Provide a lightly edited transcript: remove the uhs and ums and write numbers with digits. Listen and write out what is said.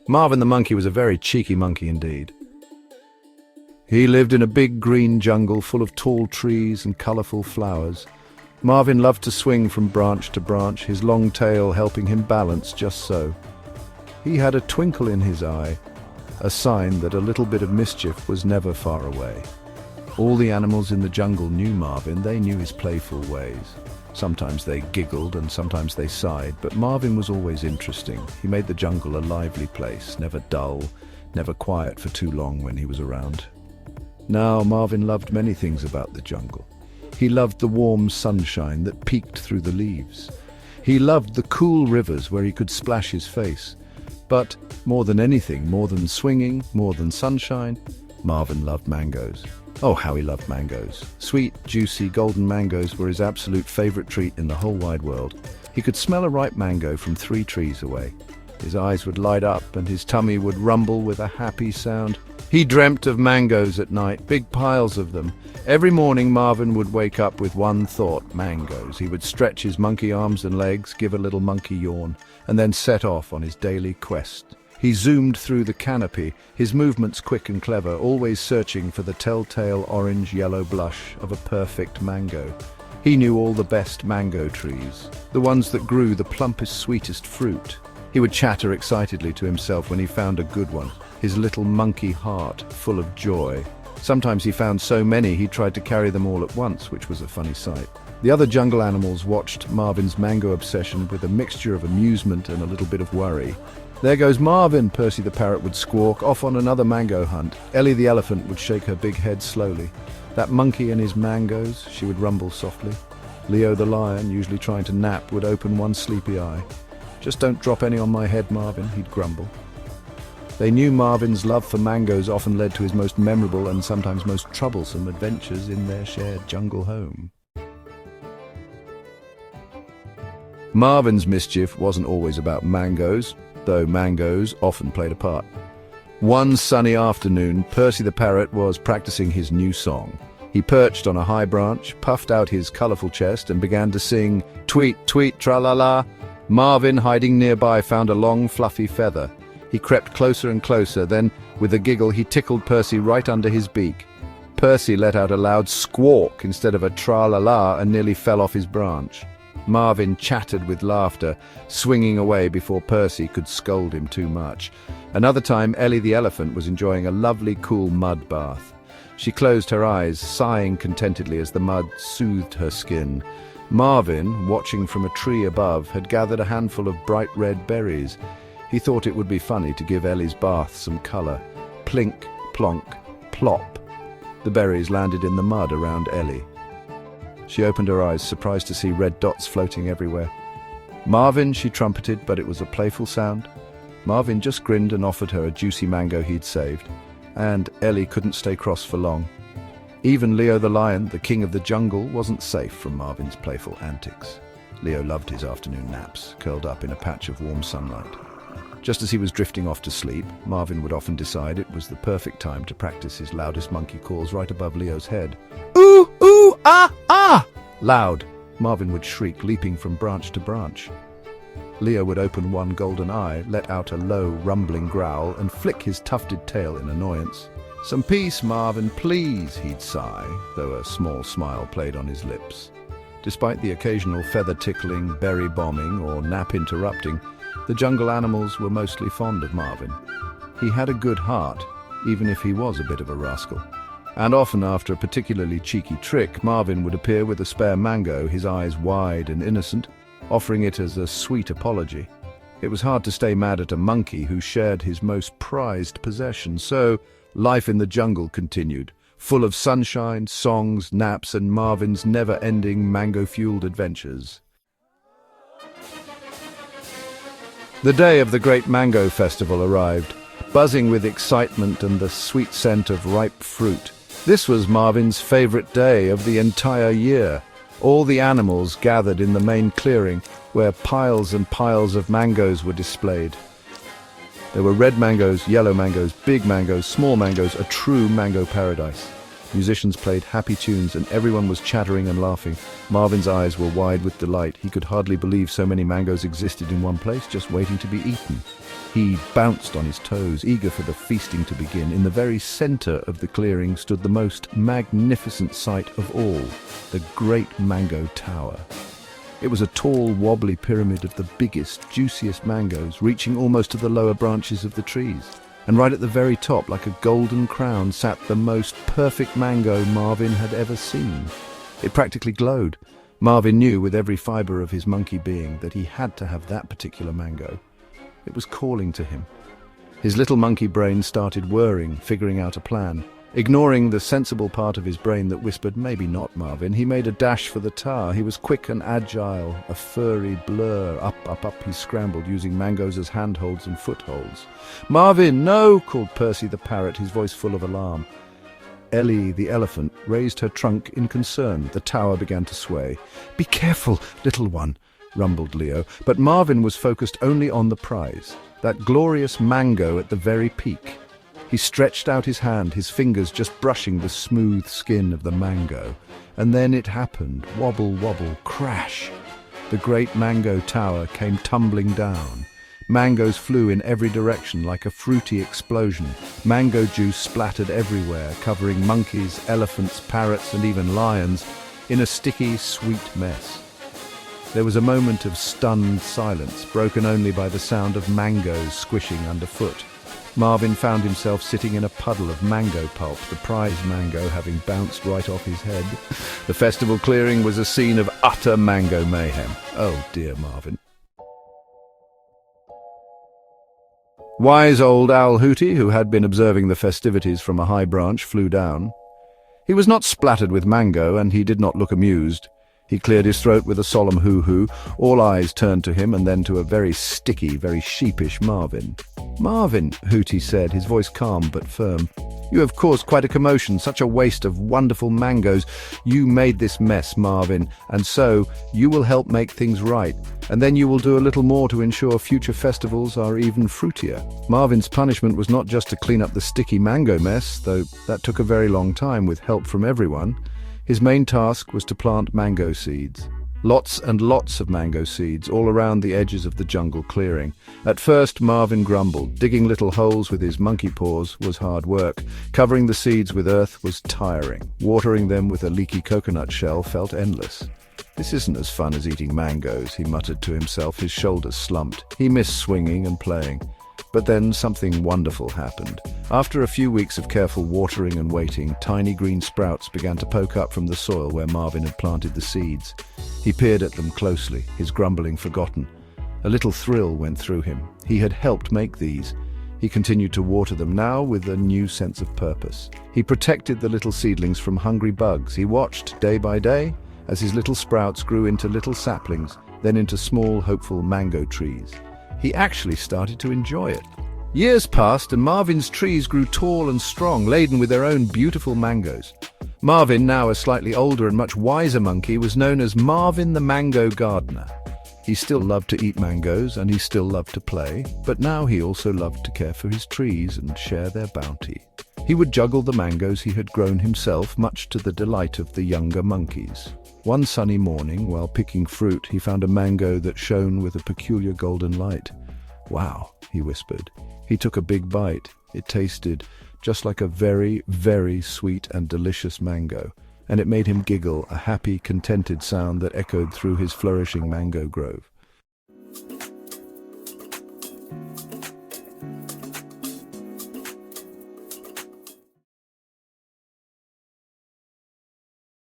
Marvin the Monkey was a very cheeky monkey indeed. He lived in a big green jungle full of tall trees and colourful flowers. Marvin loved to swing from branch to branch, his long tail helping him balance just so. He had a twinkle in his eye, a sign that a little bit of mischief was never far away. All the animals in the jungle knew Marvin, they knew his playful ways. Sometimes they giggled and sometimes they sighed, but Marvin was always interesting. He made the jungle a lively place, never dull, never quiet for too long when he was around. Now Marvin loved many things about the jungle. He loved the warm sunshine that peeked through the leaves. He loved the cool rivers where he could splash his face. But more than anything, more than swinging, more than sunshine, Marvin loved mangoes. Oh, how he loved mangoes. Sweet, juicy, golden mangoes were his absolute favorite treat in the whole wide world. He could smell a ripe mango from 3 trees away. His eyes would light up and his tummy would rumble with a happy sound. He dreamt of mangoes at night, big piles of them. Every morning Marvin would wake up with one thought, mangoes. He would stretch his monkey arms and legs, give a little monkey yawn, and then set off on his daily quest. He zoomed through the canopy, his movements quick and clever, always searching for the telltale orange-yellow blush of a perfect mango. He knew all the best mango trees, the ones that grew the plumpest, sweetest fruit. He would chatter excitedly to himself when he found a good one, his little monkey heart full of joy. Sometimes he found so many he tried to carry them all at once, which was a funny sight. The other jungle animals watched Marvin's mango obsession with a mixture of amusement and a little bit of worry. "There goes Marvin," Percy the parrot would squawk, off on another mango hunt. Ellie the elephant would shake her big head slowly. "That monkey and his mangoes," she would rumble softly. Leo the lion, usually trying to nap, would open one sleepy eye. "Just don't drop any on my head, Marvin," he'd grumble. They knew Marvin's love for mangoes often led to his most memorable and sometimes most troublesome adventures in their shared jungle home. Marvin's mischief wasn't always about mangoes, though mangoes often played a part. One sunny afternoon, Percy the parrot was practicing his new song. He perched on a high branch, puffed out his colourful chest and began to sing, "Tweet, tweet, tra-la-la." Marvin, hiding nearby, found a long, fluffy feather. He crept closer and closer, then, with a giggle, he tickled Percy right under his beak. Percy let out a loud squawk instead of a tra-la-la and nearly fell off his branch. Marvin chattered with laughter, swinging away before Percy could scold him too much. Another time, Ellie the elephant was enjoying a lovely, cool mud bath. She closed her eyes, sighing contentedly as the mud soothed her skin. Marvin, watching from a tree above, had gathered a handful of bright red berries. He thought it would be funny to give Ellie's bath some colour. Plink, plonk, plop. The berries landed in the mud around Ellie. She opened her eyes, surprised to see red dots floating everywhere. "Marvin," she trumpeted, but it was a playful sound. Marvin just grinned and offered her a juicy mango he'd saved. And Ellie couldn't stay cross for long. Even Leo the lion, the king of the jungle, wasn't safe from Marvin's playful antics. Leo loved his afternoon naps, curled up in a patch of warm sunlight. Just as he was drifting off to sleep, Marvin would often decide it was the perfect time to practice his loudest monkey calls right above Leo's head. "Ooh, ooh, ah, ah!" Loud, Marvin would shriek, leaping from branch to branch. Leo would open one golden eye, let out a low, rumbling growl, and flick his tufted tail in annoyance. "Some peace, Marvin, please," he'd sigh, though a small smile played on his lips. Despite the occasional feather tickling, berry bombing, or nap interrupting, the jungle animals were mostly fond of Marvin. He had a good heart, even if he was a bit of a rascal. And often after a particularly cheeky trick, Marvin would appear with a spare mango, his eyes wide and innocent, offering it as a sweet apology. It was hard to stay mad at a monkey who shared his most prized possession, so life in the jungle continued, full of sunshine, songs, naps, and Marvin's never-ending mango-fueled adventures. The day of the Great Mango Festival arrived, buzzing with excitement and the sweet scent of ripe fruit. This was Marvin's favorite day of the entire year. All the animals gathered in the main clearing, where piles and piles of mangoes were displayed. There were red mangoes, yellow mangoes, big mangoes, small mangoes, a true mango paradise. Musicians played happy tunes and everyone was chattering and laughing. Marvin's eyes were wide with delight. He could hardly believe so many mangoes existed in one place, just waiting to be eaten. He bounced on his toes, eager for the feasting to begin. In the very center of the clearing stood the most magnificent sight of all, the great mango tower. It was a tall, wobbly pyramid of the biggest, juiciest mangoes, reaching almost to the lower branches of the trees. And right at the very top, like a golden crown, sat the most perfect mango Marvin had ever seen. It practically glowed. Marvin knew with every fiber of his monkey being that he had to have that particular mango. It was calling to him. His little monkey brain started whirring, figuring out a plan. Ignoring the sensible part of his brain that whispered, maybe not, Marvin, he made a dash for the tower. He was quick and agile, a furry blur. Up, he scrambled, using mangoes as handholds and footholds. "Marvin, no!" called Percy the parrot, his voice full of alarm. Ellie, the elephant, raised her trunk in concern. The tower began to sway. "Be careful, little one," rumbled Leo. But Marvin was focused only on the prize, that glorious mango at the very peak. He stretched out his hand, his fingers just brushing the smooth skin of the mango. And then it happened. Wobble, wobble, crash. The great mango tower came tumbling down. Mangoes flew in every direction like a fruity explosion. Mango juice splattered everywhere, covering monkeys, elephants, parrots, and even lions in a sticky, sweet mess. There was a moment of stunned silence, broken only by the sound of mangoes squishing underfoot. Marvin found himself sitting in a puddle of mango pulp, the prize mango having bounced right off his head. The festival clearing was a scene of utter mango mayhem. Oh dear, Marvin. Wise old Owl Hooty, who had been observing the festivities from a high branch, flew down. He was not splattered with mango, and he did not look amused. He cleared his throat with a solemn hoo-hoo. All eyes turned to him, and then to a very sticky, very sheepish Marvin. "Marvin," Hooty said, his voice calm but firm, "you have caused quite a commotion, such a waste of wonderful mangoes. You made this mess, Marvin, and so you will help make things right. And then you will do a little more to ensure future festivals are even fruitier." Marvin's punishment was not just to clean up the sticky mango mess, though that took a very long time with help from everyone. His main task was to plant mango seeds. Lots and lots of mango seeds all around the edges of the jungle clearing. At first, Marvin grumbled. Digging little holes with his monkey paws was hard work. Covering the seeds with earth was tiring. Watering them with a leaky coconut shell felt endless. "This isn't as fun as eating mangoes," he muttered to himself, his shoulders slumped. He missed swinging and playing. But then something wonderful happened. After a few weeks of careful watering and waiting, tiny green sprouts began to poke up from the soil where Marvin had planted the seeds. He peered at them closely, his grumbling forgotten. A little thrill went through him. He had helped make these. He continued to water them now with a new sense of purpose. He protected the little seedlings from hungry bugs. He watched, day by day, as his little sprouts grew into little saplings, then into small, hopeful mango trees. He actually started to enjoy it. Years passed, and Marvin's trees grew tall and strong, laden with their own beautiful mangoes. Marvin, now a slightly older and much wiser monkey, was known as Marvin the Mango Gardener. He still loved to eat mangoes, and he still loved to play, but now he also loved to care for his trees and share their bounty. He would juggle the mangoes he had grown himself, much to the delight of the younger monkeys. One sunny morning, while picking fruit, he found a mango that shone with a peculiar golden light. "Wow," he whispered. He took a big bite. It tasted just like a very, very sweet and delicious mango, and it made him giggle, a happy, contented sound that echoed through his flourishing mango grove.